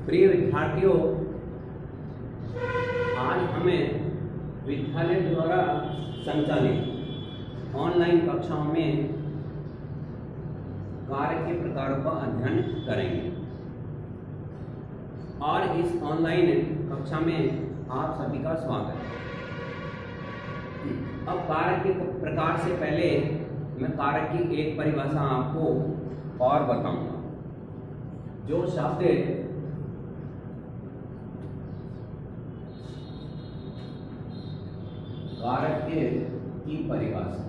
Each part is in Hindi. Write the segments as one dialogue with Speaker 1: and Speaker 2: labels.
Speaker 1: प्रिय विद्यार्थियों, आज हमें विद्यालय द्वारा संचालित ऑनलाइन कक्षाओं में कार्य के प्रकारों का अध्ययन करेंगे और इस ऑनलाइन कक्षा में आप सभी का स्वागत है। अब कारक के प्रकार से पहले मैं कारक की एक परिभाषा आपको और बताऊंगा। जो शब्द कारक की परिभाषा,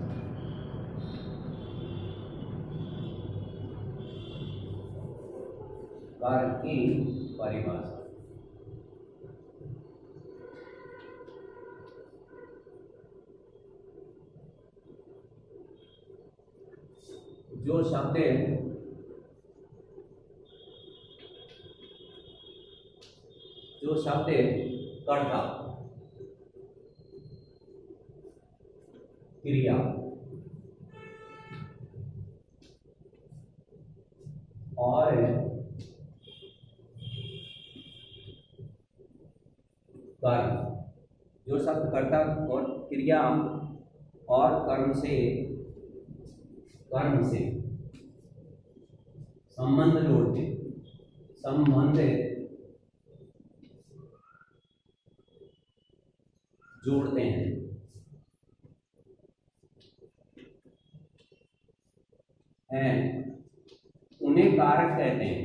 Speaker 1: कारक की परिभाषा जो शब्द कर्ता, क्रिया और कर्म, जो शब्द कर्ता और क्रिया और कर्म से संबंध जोड़ते हैं उन्हें कारक कहते हैं।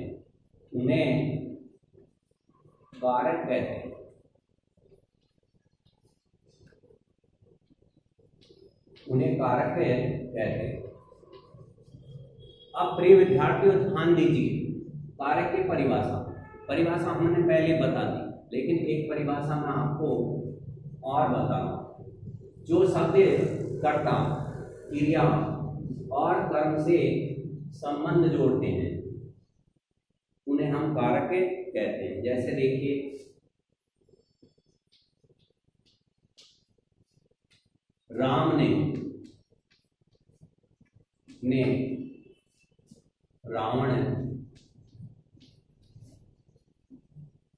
Speaker 1: अब प्रिय विद्यार्थियों, ध्यान दीजिए। कारक की परिभाषा हमने पहले बता दी, लेकिन एक परिभाषा मैं आपको और बता रहा हूं। जो शब्द कर्ता, क्रिया और कर्म से संबंध जोड़ते हैं उन्हें हम कारक कहते हैं। जैसे देखिए, राम ने रावण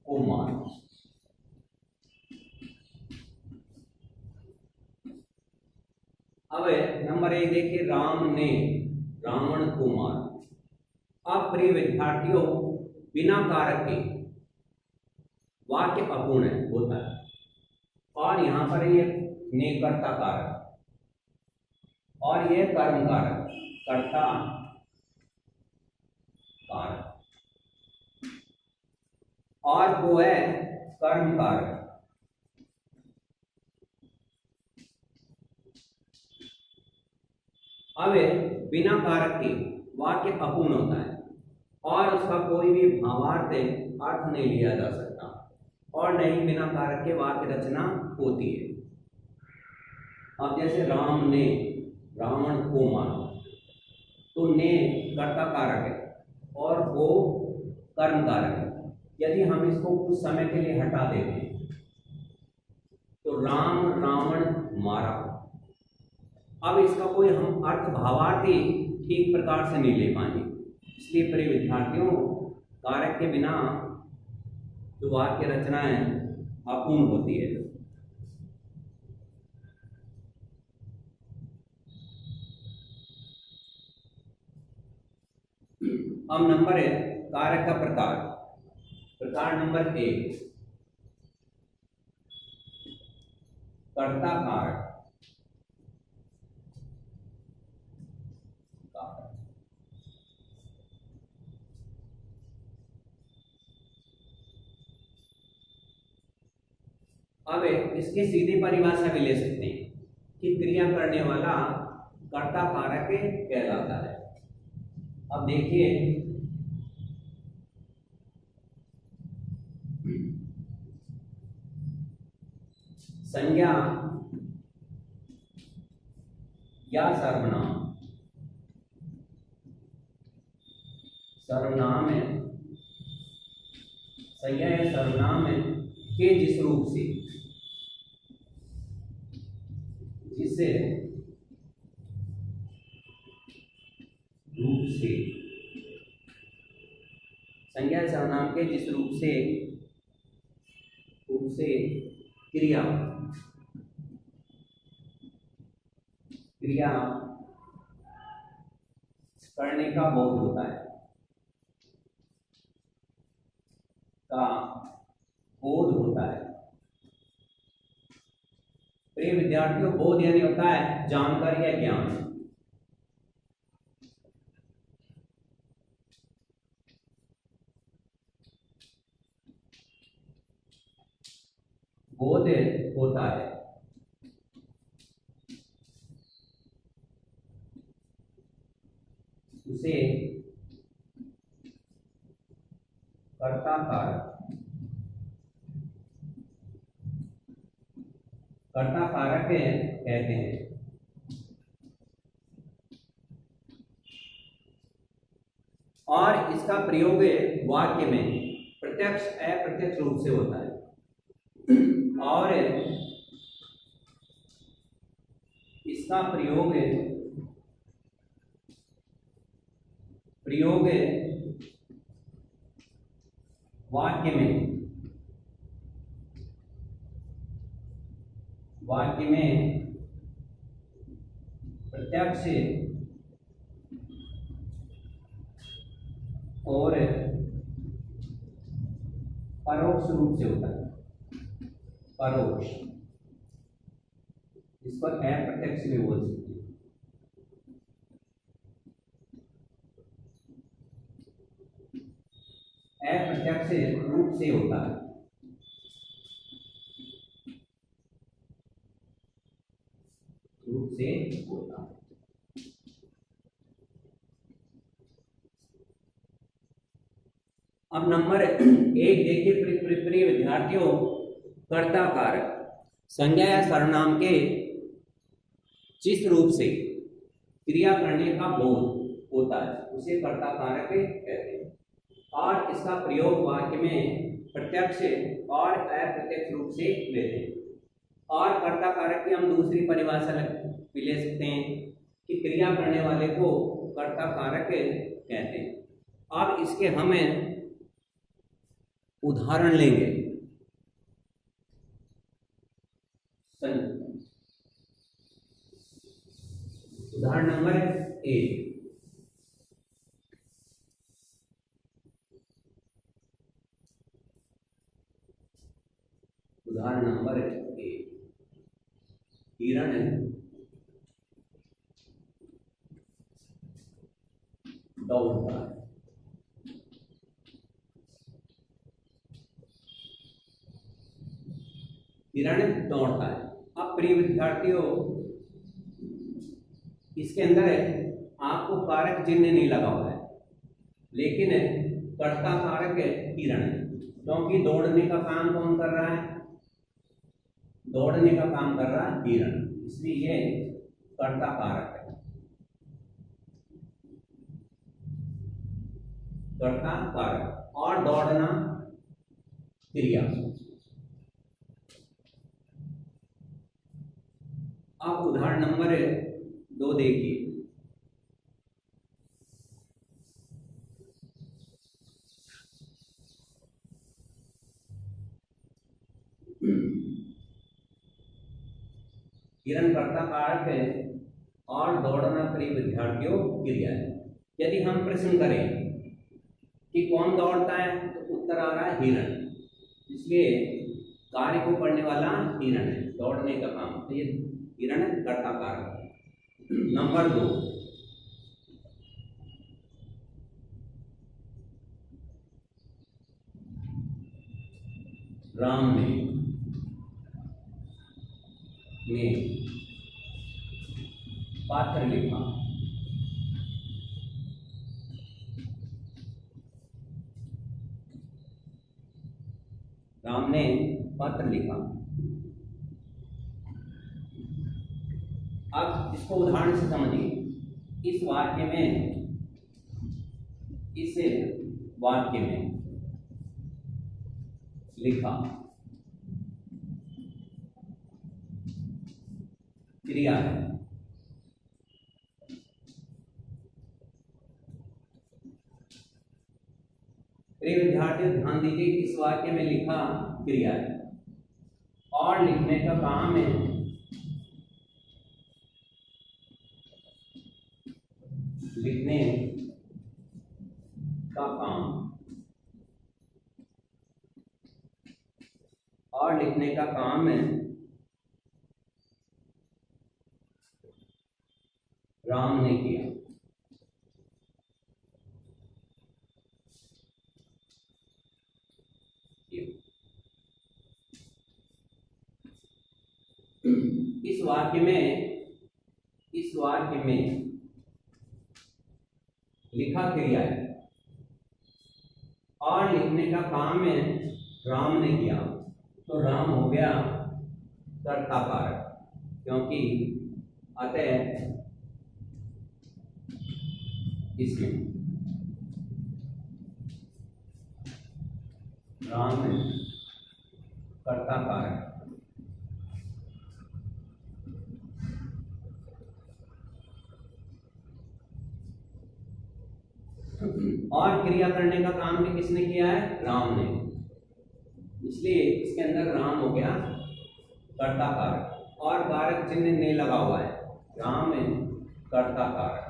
Speaker 1: को मारा। अब नंबर 1 देखिए, राम ने रावण को मारा। अब प्रिय विद्यार्थियों, बिना कारक के वाक्य अपूर्ण होता है और यहां पर ये ने कर्ता कारक और ये कर्म कारक, कर्ता कारक और वो है कर्म कारक। अब बिना कारक के वाक्य अपूर्ण होता है और उसका कोई भी भावार्थ अर्थ नहीं लिया जा सकता और नहीं बिना कारक के वाक्य रचना होती है। अब जैसे राम ने रावण को मारा, तो ने कर्ता कारक है और वो कर्म कारक है। यदि हम इसको कुछ समय के लिए हटा देते हैं तो राम रावण मारा। अब इसका कोई हम अर्थ भावार्थ ही ठीक प्रकार से नहीं ले पाएंगे। इसलिए प्रिय विद्यार्थियों, कारक के बिना जो वाक्य रचना है अपूर्ण होती है। अब नंबर है कारक का प्रकार नंबर 1, कर्ता कारक। अब इसकी सीधी परिभाषा भी ले सकते हैं कि क्रिया करने वाला कर्ता कारक कहलाता है। अब देखिए, संज्ञा या सर्वनाम है, संज्ञा या सर्वनाम है के जिस रूप से संज्ञा सर्वनाम के जिस रूप से क्रिया करने का बोध होता है, प्रिय विद्यार्थियों, बोध यानी होता है जानकारी या ज्ञान। बोध होता है उसे कर्ता कारक कहते हैं। और इसका प्रयोग वाक्य में प्रत्यक्ष अप्रत्यक्ष रूप से होता है। और इसका प्रयोग वाक्य में प्रत्यक्ष और परोक्ष रूप से होता है। परोक्ष, इसको अप्रत्यक्ष भी बोल सकते हैं। अप्रत्यक्ष रूप से होता है। अब नंबर 1 देखिए प्रिय विद्यार्थियों, कर्ता कारक संज्ञा या सर्वनाम के जिस रूप से क्रिया करने का बोध होता है उसे कर्ता कारक कहते हैं। और इसका प्रयोग वाक्य में प्रत्यक्ष और अप्रत्यक्ष रूप से लेते हैं। और कर्ता कारक की हम दूसरी परिभाषा भी ले सकते हैं कि क्रिया करने वाले को कर्ता कारक कहते हैं। अब इसके हमें उदाहरण लेंगे। उदाहरण नंबर 1, हिरण दौड़ता है। हिरण दौड़ता है। अब प्रिय विद्यार्थियों, इसके अंदर आपको कारक चिन्ह नहीं लगा हुआ है, लेकिन कर्ता कारक हिरण है, क्योंकि दौड़ने का काम कौन कर रहा है? दौड़ने का काम कर रहा है हिरण, इसलिए ये कर्ता कारक है। कर्ता कारक और दौड़ना क्रिया। अब उदाहरण नंबर 2 देखिए। हिरण कर्ता कारक है और दौड़ना प्रिय विद्यार्थियों क्रिया है। यदि हम प्रश्न करें कि कौन दौड़ता है, तो उत्तर आ रहा है हिरण, इसलिए कार्य को करने वाला हिरण है, दौड़ने का काम, तो ये हिरण कर्ता कारक है। नंबर 2, राम ने पात्र लिखा। राम ने पत्र लिखा। अब इसको उदाहरण से समझिए। इस वाक्य में लिखा क्रिया है। प्रिय विद्यार्थियों ध्यान दीजिए, इस वाक्य में लिखा क्रिया है और लिखने का काम है लिखने का काम और लिखने का काम है राम ने किया। इस वाक्य में लिखा क्रिया है और लिखने का काम है राम ने किया, तो राम हो गया कर्ता कारक, क्योंकि अतः इसमें राम है कर्ता कारक। और क्रिया करने का काम भी किसने किया है? राम ने, इसलिए इसके अंदर राम हो गया कर्ता कारक और कारक चिन्ह ने लगा हुआ है, राम है कर्ता कारक।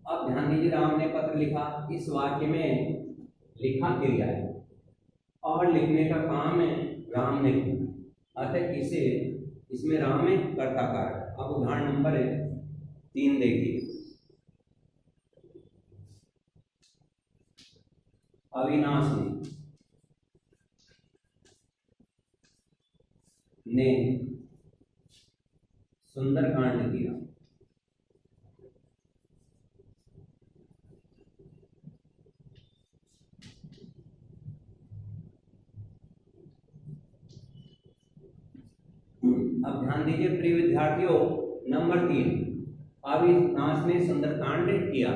Speaker 1: अब ध्यान दीजिए, राम ने पत्र लिखा, इस वाक्य में लिखा क्रिया है और लिखने का काम है राम ने किया, अतः इसमें राम है कर्ता कारक। अब उदाहरण नंबर 3 देखिए। अविनाश ने सुंदरकांड किया। अब ध्यान दीजिए प्रिय विद्यार्थियों, नंबर 3, अविनाश ने सुंदरकांड किया।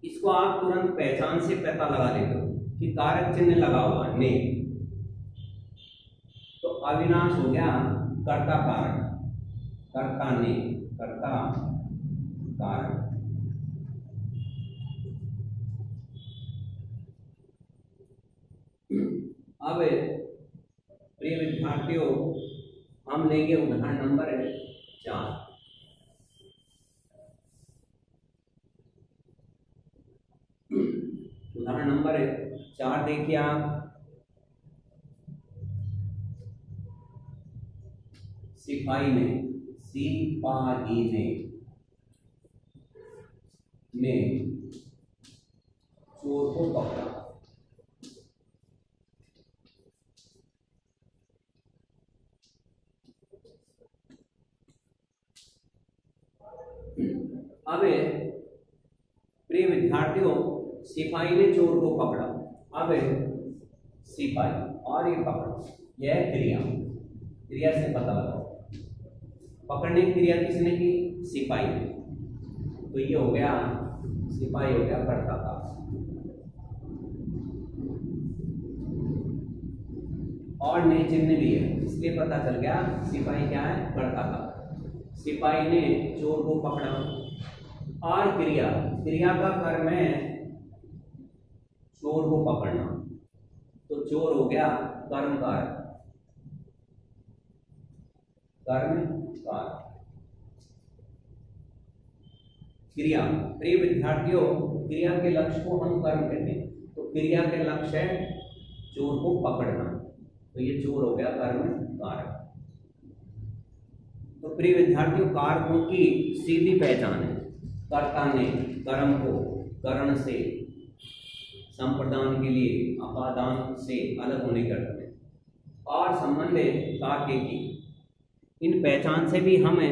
Speaker 1: इसको आप तुरंत पहचान से पता लगा लेते हो कि कारक चिन्ह लगा हुआ ने, तो अविनाश हो गया कर्ता कारक, कर्ता ने, कर्ता कारक। अब प्रिय विद्यार्थियों हम लेंगे उदाहरण नंबर 4। उदाहरण नंबर 4 देखिए आप। सिपाही ने चोर को पकड़ा। अब प्रिय विद्यार्थियों सिपाही ने चोर को पकड़ा। अब सिपाही और ये पकड़ा, यह क्रिया से पता लगाओ। पकड़ने की क्रिया किसने की? सिपाही ने, तो ये हो गया सिपाही हो गया कर्ता का। और नई चिन्ह भी है, इसलिए पता चल गया सिपाही क्या है? कर्ता का। सिपाही ने चोर को पकड़ा और क्रिया का कर्म है चोर को पकड़ना, तो चोर हो गया कर्मकार, क्रिया। प्रिय विद्यार्थियों क्रिया के लक्ष्य को हम कर्म कहते हैं, तो क्रिया के लक्ष्य है चोर को पकड़ना, तो ये चोर हो गया कर्म कारक। तो प्रिय विद्यार्थियों कारकों की सीधी पहचान है, कर्ता ने कर्म को करण से, संप्रदान के लिए अपादान से अलग होने के अर्थ में, और संबंध कार्य की। इन पहचान से भी हमें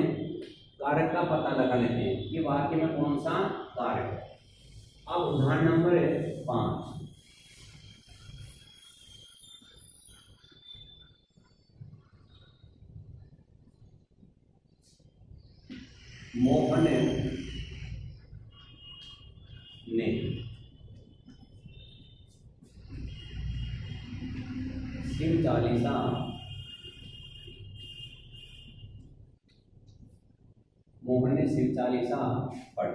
Speaker 1: कारक का पता लगा लेते हैं कि वाक्य में कौन सा कारक है। अब उदाहरण नंबर 5। मोहन ने शिव चालीसा मोहन ने में शिव चालीसा पढ़।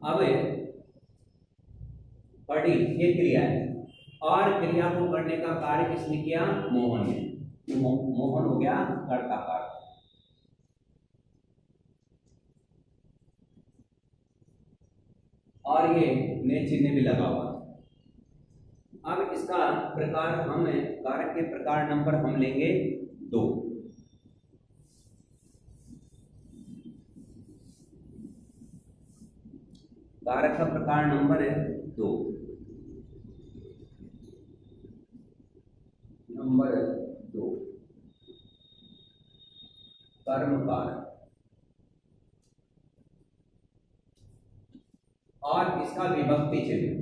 Speaker 1: अब पढ़ी ये क्रिया है, और क्रिया को करने का कार्य किसने किया? मोहन ने। तो मोहन हो गया कर्ता कारक। और ये ने चिन्ह भी लगा हुआ। अब इसका प्रकार हम कारक के प्रकार नंबर हम लेंगे 2। कारक का प्रकार नंबर 2। नंबर 2 कर्म कारक। और इसका विभक्ति चिन्ह,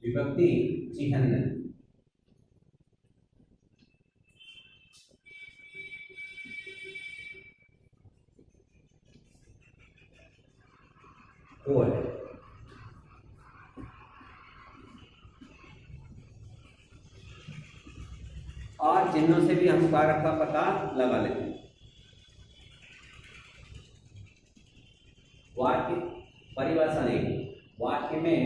Speaker 1: विभक्ति चिन्ह तो है। और चिन्हों से भी हम कारक का पता लगा लेते हैं। वाक्य परिभाषा देखिए, वाक्य में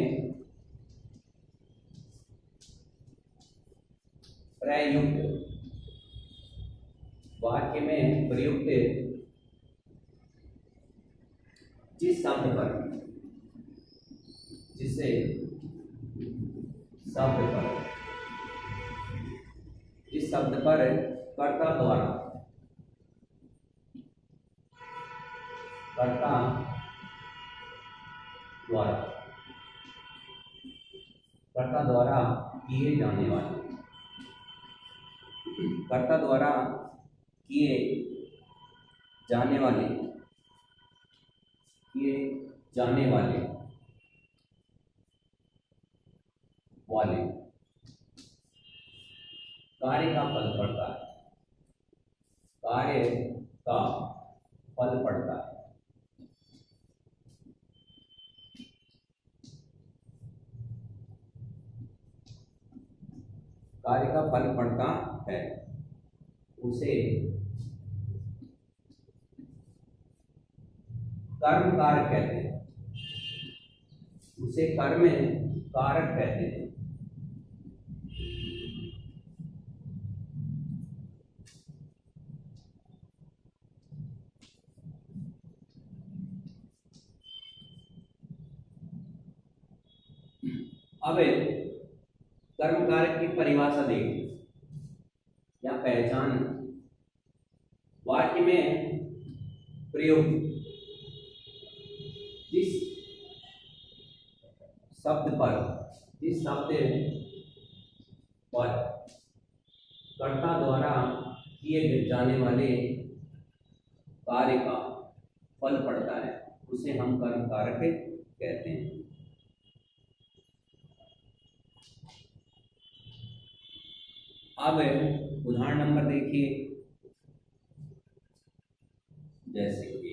Speaker 1: प्रयुक्त, वाक्य में प्रयुक्त जिस शब्द पर, जिससे शब्द पर, जिस शब्द पर कर्ता द्वारा, कर्ता द्वारा, कर्ता द्वारा किए जाने वाले, कर्ता द्वारा किए जाने वाले, किए जाने वाले वाले कार्य का फल पड़ता है, कार्य का फल पड़ता है। कार्य का फल पड़ता है उसे कर्म कारक कहते हैं, उसे कर्म कारक कहते हैं। अब कर्म कारक की परिभाषा देखिए या पहचान। वाक्य में प्रयुक्त जिस शब्द पर, जिस शब्द पर कर्ता द्वारा किए जाने वाले कार्य का फल पड़ता है उसे हम कर्म कारक कहते हैं। अब उदाहरण नंबर देखिए, जैसे कि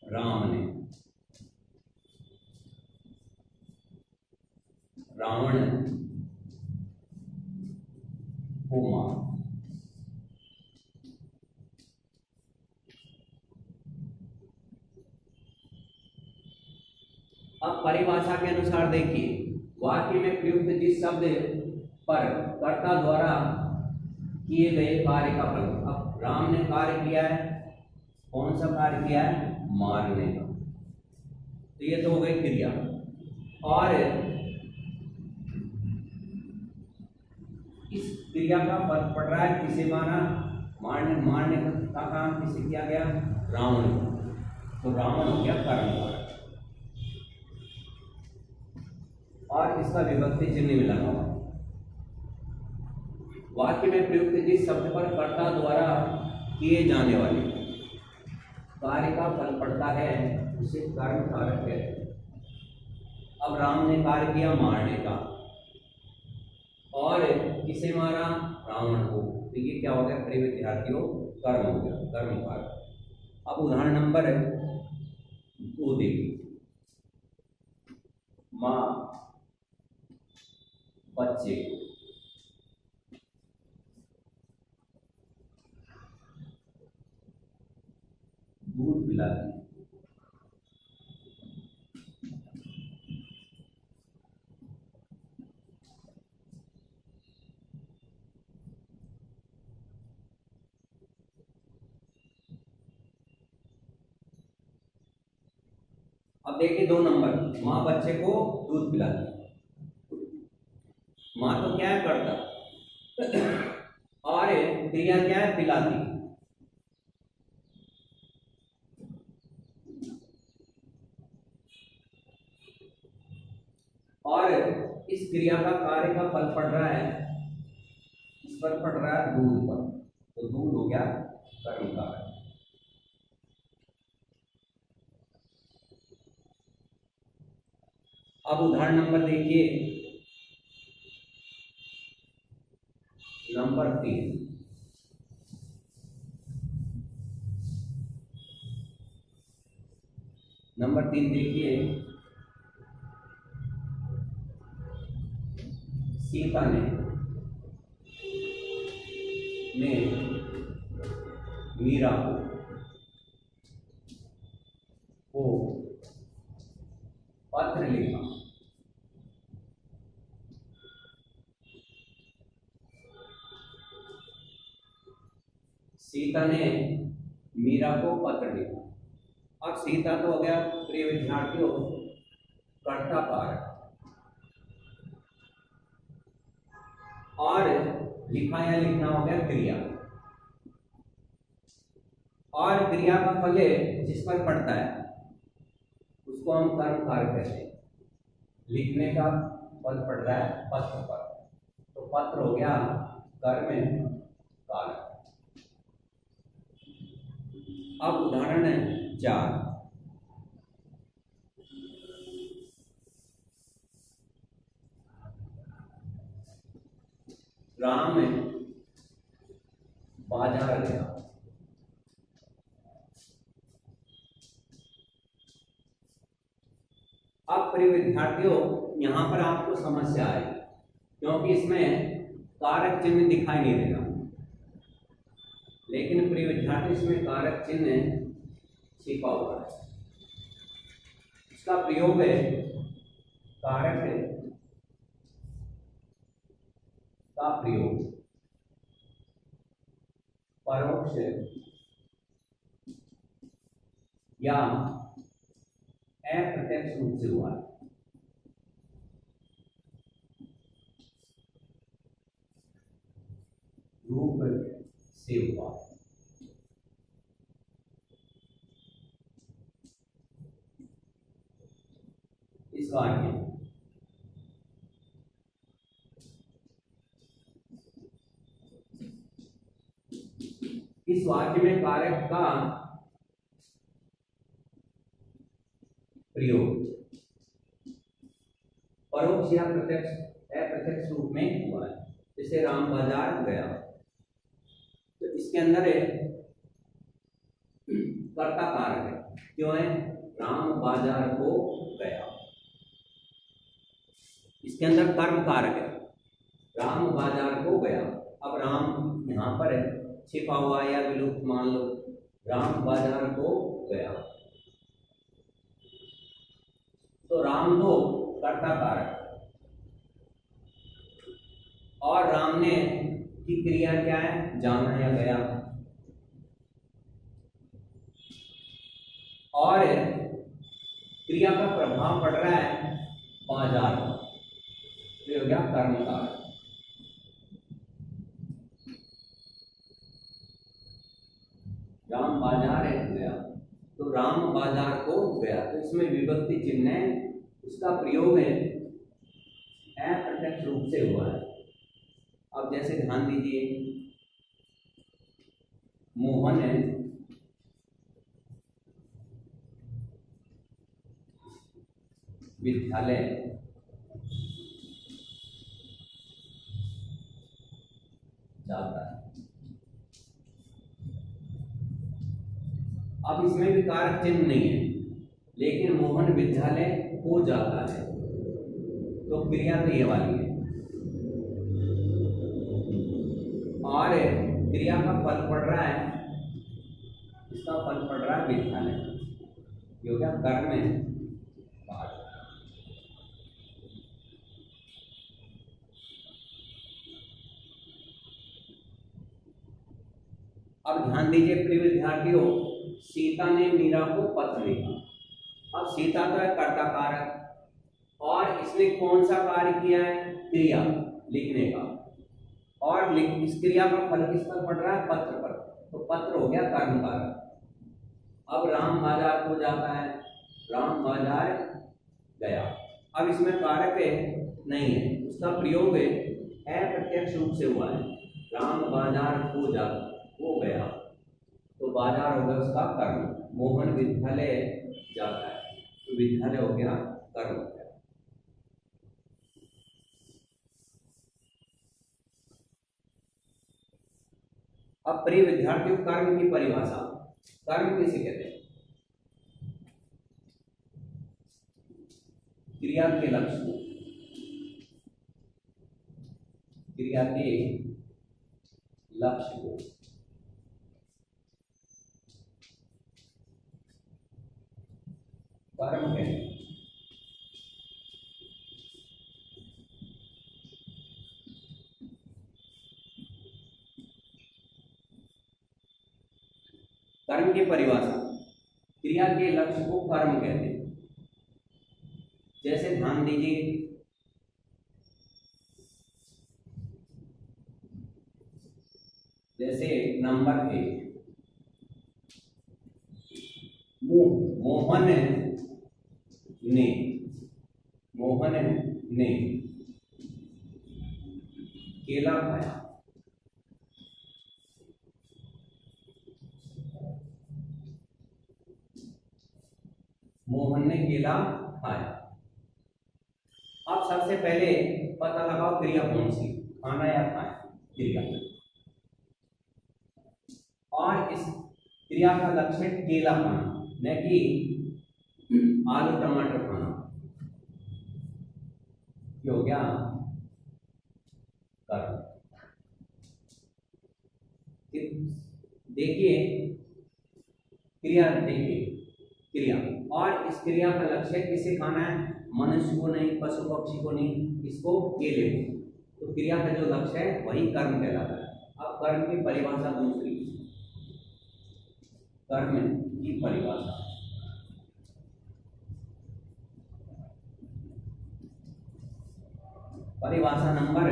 Speaker 1: राम ने रावण को मारा। अब परिभाषा के अनुसार देखिए, वाक्य में प्रयुक्त जिस शब्द पर कर्ता द्वारा किए गए कार्य का फल। अब राम ने कार्य किया है, कौन सा कार्य किया है? मारने का। तो ये तो हो गई क्रिया। और इस क्रिया का फल पड़ रहा है, किसे मारा? मारने का काम किसे किया गया? रावण को। तो रावण हो गया कर्म कारक। और इसका विभक्ति चिन्ह भी लगा हुआ। वाक्य में प्रयुक्त जिस शब्द पर कर्ता द्वारा किए जाने वाले कार्य का फल पड़ता है उसे कर्म कारक कहते हैं। अब राम ने कार्य किया मारने का, और किसे मारा? रावण को। तो ये क्या हो गया प्रिय विद्यार्थियों? कर्म हो गया, कर्म कारक। अब उदाहरण नंबर 2 देखिए, माँ बच्चे को दूध पिलाती है। अब देखिए 2 नंबर, माँ बच्चे को दूध पिलाती है। माँ तो क्या है करता, और क्रिया क्या है, पिलाती। और इस क्रिया का कार्य का फल पड़ रहा है, इस पर पड़ रहा है दूध पर, तो दूध हो गया कर्म कारक। अब उदाहरण नंबर देखिए, नंबर 3। नंबर 3 देखिए, सीता ने मीरा को पत्र लिखा। सीता ने मीरा को पत्र लिखा। अब सीता तो हो गया प्रिय विद्यार्थियों कर्ता कारक, और लिखा या लिखना हो गया क्रिया, और क्रिया का फल जिस पर पड़ता है उसको हम कर्म कारक कहते हैं। लिखने का फल पड़ रहा है पत्र पर, तो पत्र हो गया कर्म कारक। अब उदाहरण 4। राम बाजार गया। अब प्रिय विद्यार्थियों यहां पर आपको समस्या आई, क्योंकि इसमें कारक चिन्ह दिखाई नहीं देगा, लेकिन प्रिय विद्यार्थी इसमें कारक चिन्ह छिपा हुआ है। इसका प्रयोग है कारक का प्रयोग परोक्ष या अप्रत्यक्ष रूप से हुआ है। रूप से हुआ है। इस वाक्य में कारक का प्रयोग परोक्ष या अप्रत्यक्ष रूप में हुआ है। जैसे राम बाजार गया, तो इसके अंदर कर्ता कारक है। क्यों है? राम बाजार को गया। इसके अंदर कर्म कारक है, राम बाजार को गया। अब राम यहाँ पर है, छिपा हुआ या विलुप्त मान लो, राम बाजार को गया, तो राम तो कर्ता कारक, और राम ने की क्रिया क्या है? जाना या गया। और क्रिया का प्रभाव पड़ रहा है बाजार, तो हो गया कर्म कारक। राम बाजार गया, तो राम बाजार को गया, तो इसमें विभक्ति चिन्ह है, उसका प्रयोग है अप्रत्यक्ष रूप से हुआ है। अब जैसे ध्यान दीजिए, मोहन विद्यालय जाता है। अब इसमें भी कारक चिन्ह नहीं है, लेकिन मोहन विद्यालय को जाता है, तो क्रिया तो ये वाली है। और क्रिया का फल पड़ रहा है, इसका फल पड़ रहा है विद्यालय, ये हो गया कर्म है। अब ध्यान दीजिए प्रिय विद्यार्थियों, सीता ने मीरा को पत्र लिखा। अब सीता तो है कर्ता कारक और इसने कौन सा कार्य किया है, क्रिया लिखने का, और इस क्रिया का फल किस पर पड़ रहा है, पत्र पर, तो पत्र हो गया कर्म कारक। अब राम बाजार को जाता है, राम बाजार गया। अब इसमें कारक नहीं है, उसका प्रयोग अप्रत्यक्ष रूप से हुआ है, राम बाजार को जाता, वो गया, तो बाजार हो गया उसका कर्म। मोहन विद्यालय जाता है, तो विद्यालय हो गया कर्म हो गया। अब प्रिय विद्यार्थियों, कर्म की परिभाषा, कर्म किसे कहते हैं, क्रिया के लक्ष्य को, क्रिया के लक्ष्य को कर्म कहते हैं। कर्म की परिभाषा, क्रिया के लक्ष्य को कर्म कहते हैं। जैसे ध्यान दीजिए, जैसे नंबर 1, मोहन ने केला खाया। मोहन ने केला खाया। अब सबसे पहले पता लगाओ क्रिया कौन सी, खाना या खाया, क्रिया। और इस क्रिया का लक्ष्य है केला खाना, न कि आलू टमाटर खाना। ये हो गया कर्म। देखिए क्रिया, देखिए क्रिया, और इस क्रिया का लक्ष्य किसे खाना है, मनुष्य को नहीं, पशु पक्षी को नहीं, इसको केले को। तो क्रिया का जो लक्ष्य है वही कर्म कहलाता है। अब कर्म की परिभाषा दूसरी, कर्म की परिभाषा, परिभाषा नंबर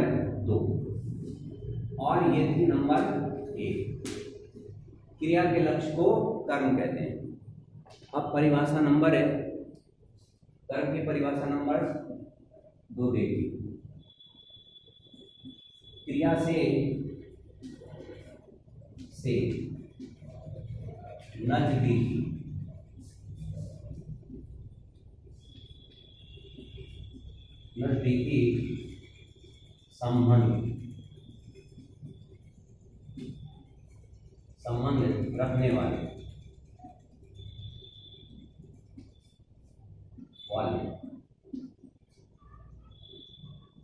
Speaker 1: 2, और ये थी नंबर 1, क्रिया के लक्ष्य को कर्म कहते हैं। अब परिभाषा नंबर है, कर्म की परिभाषा नंबर 2 देखिए, क्रिया से नजदीकी, नजदीकी संबंध रखने वाले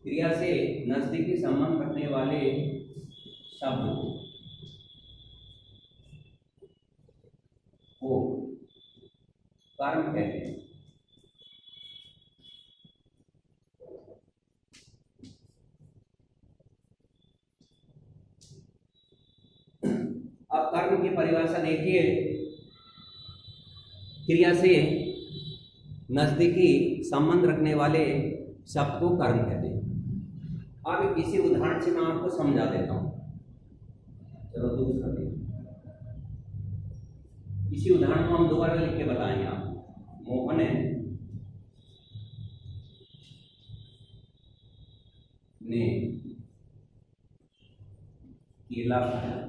Speaker 1: क्रिया से नजदीकी संबंध रखने वाले शब्द को कर्म कहते हैं। अब कर्म की परिभाषा देखिए, क्रिया से नजदीकी संबंध रखने वाले शब्द को कर्म कहते हैं। अब इसी उदाहरण से मैं आपको समझा देता हूं। चलो दूसरा देखिए, इसी उदाहरण को हम दोबारा लिख के बताएंगे आपको। मोहन ने केला खाया।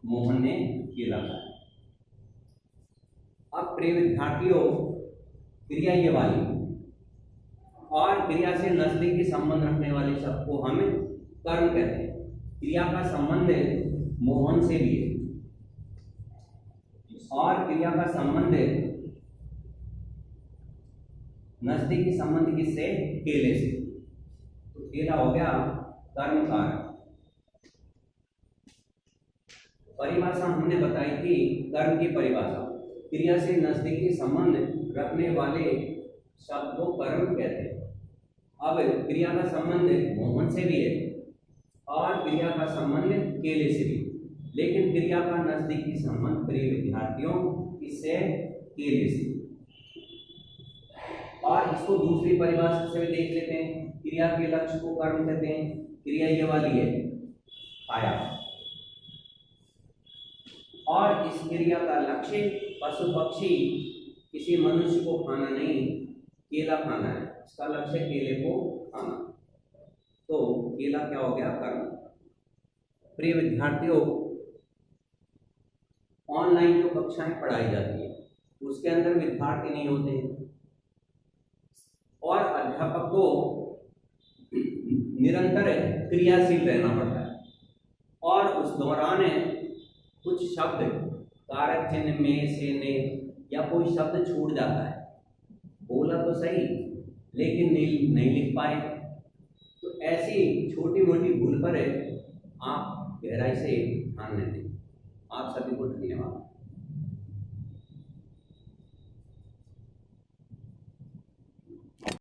Speaker 1: मोहन ने केला खाया। अब प्रिय विद्यार्थियों, क्रिया ये वाली और क्रिया से नजदीकी संबंध रखने वाले शब्द को हम कर्म कहते हैं। क्रिया का संबंध मोहन से भी है, और क्रिया का संबंध नजदीकी संबंध किससे? केले से। तो केला हो गया कर्म कारक। परिभाषा हमने बताई थी कर्म की परिभाषा, क्रिया से नजदीकी संबंध रखने वाले शब्द को कर्म कहते हैं। अब क्रिया का संबंध मोहन से भी है और क्रिया का संबंध केले से भी, लेकिन क्रिया का नजदीकी संबंध प्रिय विद्यार्थियों इससे केले से। और इसको दूसरी परिभाषा से भी देख लेते हैं। क्रिया के लक्ष्य को कर्म कहते हैं। क्रिया ये वाली है खाया, और इस क्रिया का लक्ष्य पशु पक्षी किसी मनुष्य को खाना नहीं, केला खाना है। इसका लक्ष्य केले को खाना। तो केला क्या हो गया? कर्म। प्रिय विद्यार्थियों, ऑनलाइन जो कक्षाएं पढ़ाई जाती है उसके अंदर विद्यार्थी नहीं होते हैं और अध्यापक को निरंतर क्रियाशील रहना पड़ता है, और उस दौरान कुछ शब्द कारक चिन्ह में से ने या कोई शब्द छूट जाता है। बोला तो सही लेकिन नहीं लिख पाए। तो ऐसी छोटी मोटी भूल पर आप गहराई से ध्यान न दें। आप सभी को धन्यवाद।